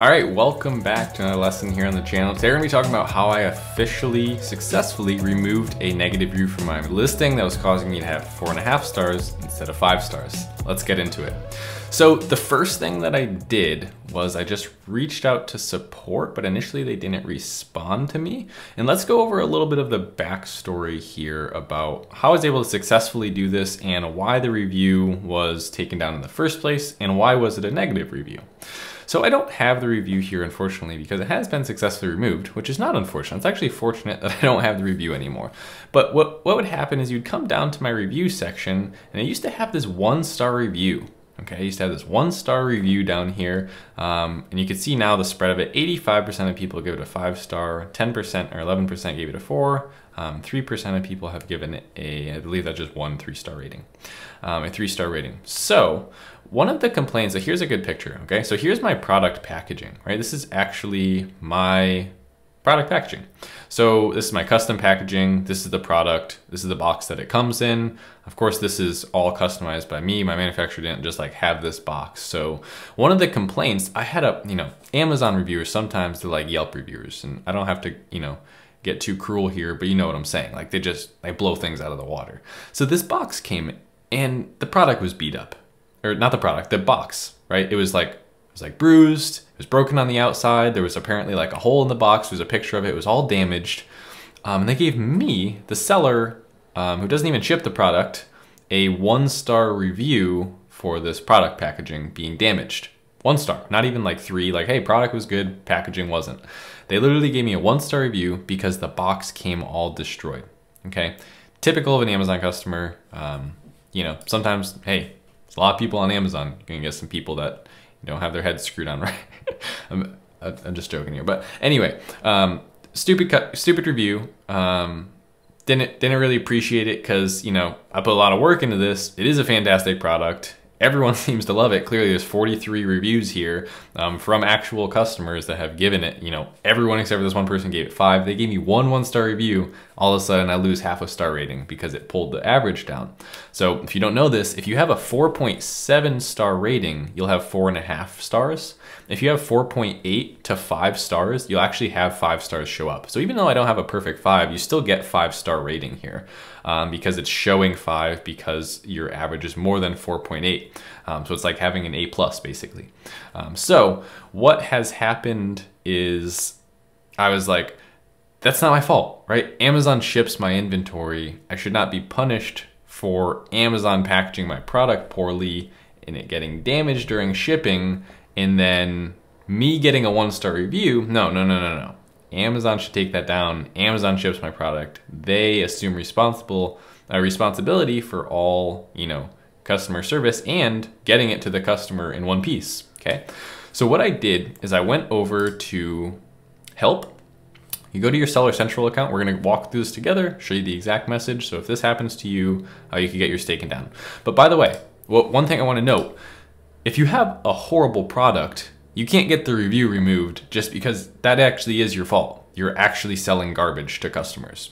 All right, welcome back to another lesson here on the channel. Today we're gonna be talking about how I officially, successfully removed a negative review from my listing that was causing me to have 4.5 stars instead of 5 stars. Let's get into it. So the first thing that I did was I just reached out to support, but initially they didn't respond to me. And let's go over a little bit of the backstory here about how I was able to successfully do this and why the review was taken down in the first place and why was it a negative review. So I don't have the review here, unfortunately, because it has been successfully removed, which is not unfortunate. It's actually fortunate that I don't have the review anymore. But what would happen is you'd come down to my review section, and I used to have this 1-star review. Okay, I used to have this 1-star review down here, and you can see now the spread of it. 85% of people give it a 5-star, 10% or 11% gave it a 4, 3% of people have given it a, I believe that's just one 3-star rating, a 3-star rating. So one of the complaints, so here's a good picture, okay? So here's my product packaging, right? This is actually my product packaging. So this is my custom packaging. This is the product. This is the box that it comes in. Of course, this is all customized by me. My manufacturer didn't just like have this box. So one of the complaints, I had Amazon reviewers, sometimes they're like Yelp reviewers, and I don't have to, get too cruel here, but you know what I'm saying. Like they blow things out of the water. So this box came and the product was beat up. Or not the product, the box, right? It was like bruised, it was broken on the outside. There was apparently like a hole in the box. There's a picture of it. It was all damaged. And they gave me, the seller, who doesn't even ship the product, a 1-star review for this product packaging being damaged. 1 star, not even like 3, like, hey, product was good, packaging wasn't. They literally gave me a 1-star review because the box came all destroyed, okay? Typical of an Amazon customer. Sometimes, hey, there's a lot of people on Amazon. You're gonna get some people that don't have their heads screwed on right. I'm just joking here, but anyway, stupid review. Didn't really appreciate it because I put a lot of work into this. It is a fantastic product. Everyone seems to love it. Clearly, there's 43 reviews here from actual customers that have given it. Everyone except for this one person gave it 5. They gave me one 1-star review. All of a sudden, I lose half a star rating because it pulled the average down. So if you don't know this, if you have a 4.7 star rating, you'll have 4.5 stars. If you have 4.8 to 5 stars, you'll actually have 5 stars show up. So even though I don't have a perfect 5, you still get 5-star rating here because it's showing 5 because your average is more than 4.8. So it's like having an A+ basically. So what has happened is I was like, that's not my fault, right? Amazon ships my inventory. I should not be punished for Amazon packaging my product poorly and it getting damaged during shipping and then me getting a 1-star review. No. Amazon should take that down. Amazon ships my product. They assume responsibility for all, customer service and getting it to the customer in one piece, okay? So what I did is I went over to help. You go to your Seller Central account. We're gonna walk through this together, show you the exact message. So if this happens to you, you can get yours taken down. But by the way, one thing I wanna note, if you have a horrible product, you can't get the review removed just because that actually is your fault. You're actually selling garbage to customers.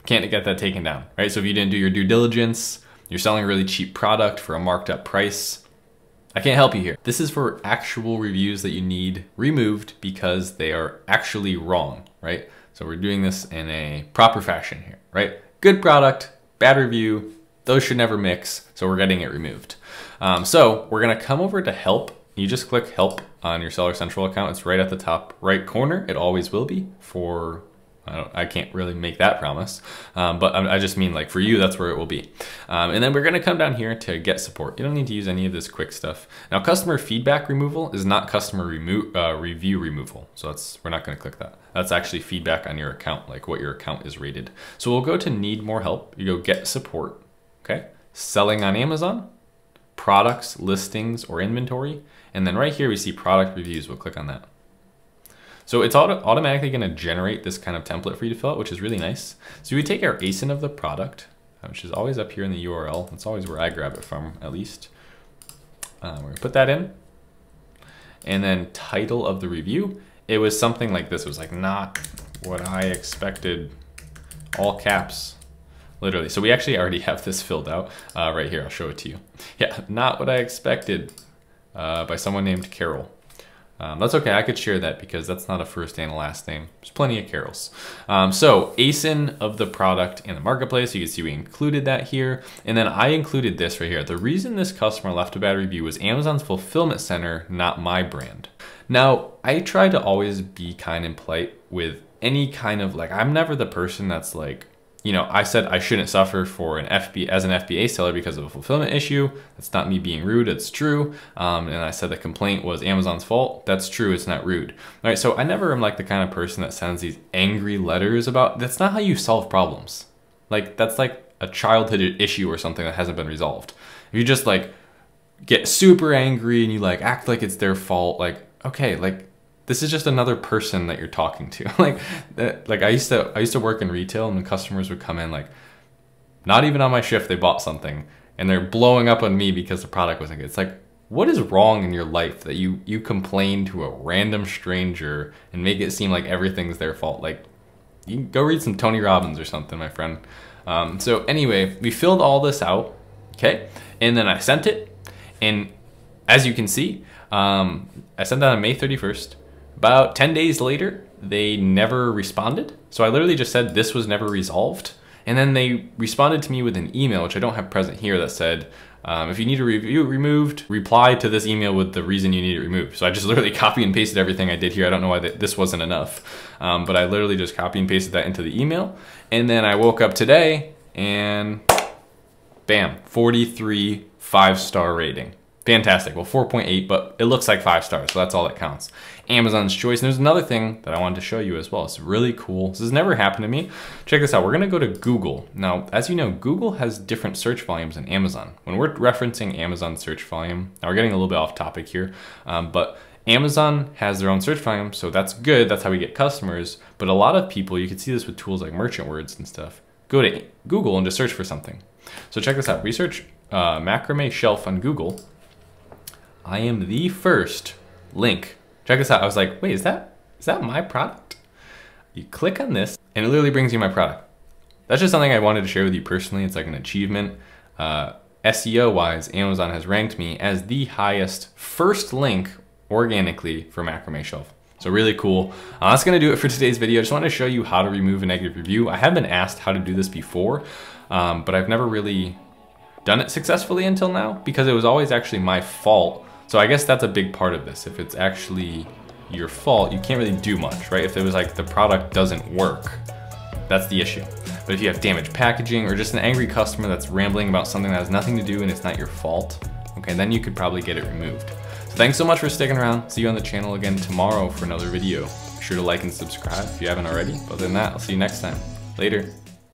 Can't get that taken down, right? So if you didn't do your due diligence, you're selling a really cheap product for a marked up price, I can't help you here. This is for actual reviews that you need removed because they are actually wrong, right? So we're doing this in a proper fashion here, right? Good product, bad review, those should never mix, so we're getting it removed. So we're gonna come over to help. You just click help on your Seller Central account. It's right at the top right corner. It always will be for, I can't really make that promise, but I just mean like for you, that's where it will be. And then we're gonna come down here to get support. You don't need to use any of this quick stuff. Now, customer feedback removal is not customer review removal. So we're not gonna click that. That's actually feedback on your account, like what your account is rated. So we'll go to need more help. You go get support, okay? Selling on Amazon, products, listings, or inventory. And then right here, we see product reviews. We'll click on that. So it's automatically gonna generate this kind of template for you to fill out, which is really nice. So we take our ASIN of the product, which is always up here in the URL. That's always where I grab it from, at least. We're gonna put that in. And then title of the review. It was something like this. It was like, not what I expected, all caps, literally. So we actually already have this filled out right here. I'll show it to you. Yeah, not what I expected by someone named Carol. That's okay, I could share that because that's not a first and a last name. There's plenty of Carols. So ASIN of the product in the marketplace, you can see we included that here. And then I included this right here. The reason this customer left a bad review was Amazon's fulfillment center, not my brand. Now, I try to always be kind and polite with any kind of, like, I'm never the person that's like, you know, I said I shouldn't suffer for an FBA seller because of a fulfillment issue. That's not me being rude, it's true. And I said the complaint was Amazon's fault. That's true, it's not rude. All right, so I never am like the kind of person that sends these angry letters about, that's not how you solve problems. Like, that's like a childhood issue or something that hasn't been resolved. If you just like get super angry and you like act like it's their fault, like, okay, like, this is just another person that you're talking to. Like I used to work in retail, and the customers would come in like, not even on my shift, they bought something and they're blowing up on me because the product wasn't good. It's like, what is wrong in your life that you complain to a random stranger and make it seem like everything's their fault? Like, you can go read some Tony Robbins or something, my friend. So anyway, we filled all this out, okay? And then I sent it, and as you can see, I sent that on May 31st. About 10 days later, they never responded. So I literally just said this was never resolved. And then they responded to me with an email, which I don't have present here, that said, if you need a review removed, reply to this email with the reason you need it removed. So I just literally copy and pasted everything I did here. I don't know why this wasn't enough, but I literally just copy and pasted that into the email. And then I woke up today and bam, 43 5-star rating. Fantastic. Well, 4.8, but it looks like 5 stars, so that's all that counts. Amazon's choice. And there's another thing that I wanted to show you as well. It's really cool. This has never happened to me. Check this out. We're going to go to Google. Now, as you know, Google has different search volumes than Amazon. When we're referencing Amazon search volume, now we're getting a little bit off topic here, but Amazon has their own search volume, so that's good. That's how we get customers. But a lot of people, you can see this with tools like Merchant Words and stuff, go to Google and just search for something. So check this out. Research macrame shelf on Google. I am the first link. Check this out. I was like, wait, is that my product? You click on this and it literally brings you my product. That's just something I wanted to share with you personally. It's like an achievement. SEO wise, Amazon has ranked me as the highest first link organically for macrame shelf. So really cool. That's gonna do it for today's video. I just wanted to show you how to remove a negative review. I have been asked how to do this before, but I've never really done it successfully until now because it was always actually my fault. So I guess that's a big part of this. If it's actually your fault, you can't really do much, right? If it was like the product doesn't work, that's the issue. But if you have damaged packaging or just an angry customer that's rambling about something that has nothing to do and it's not your fault, okay, then you could probably get it removed. So thanks so much for sticking around. See you on the channel again tomorrow for another video. Be sure to like and subscribe if you haven't already. But other than that, I'll see you next time. Later.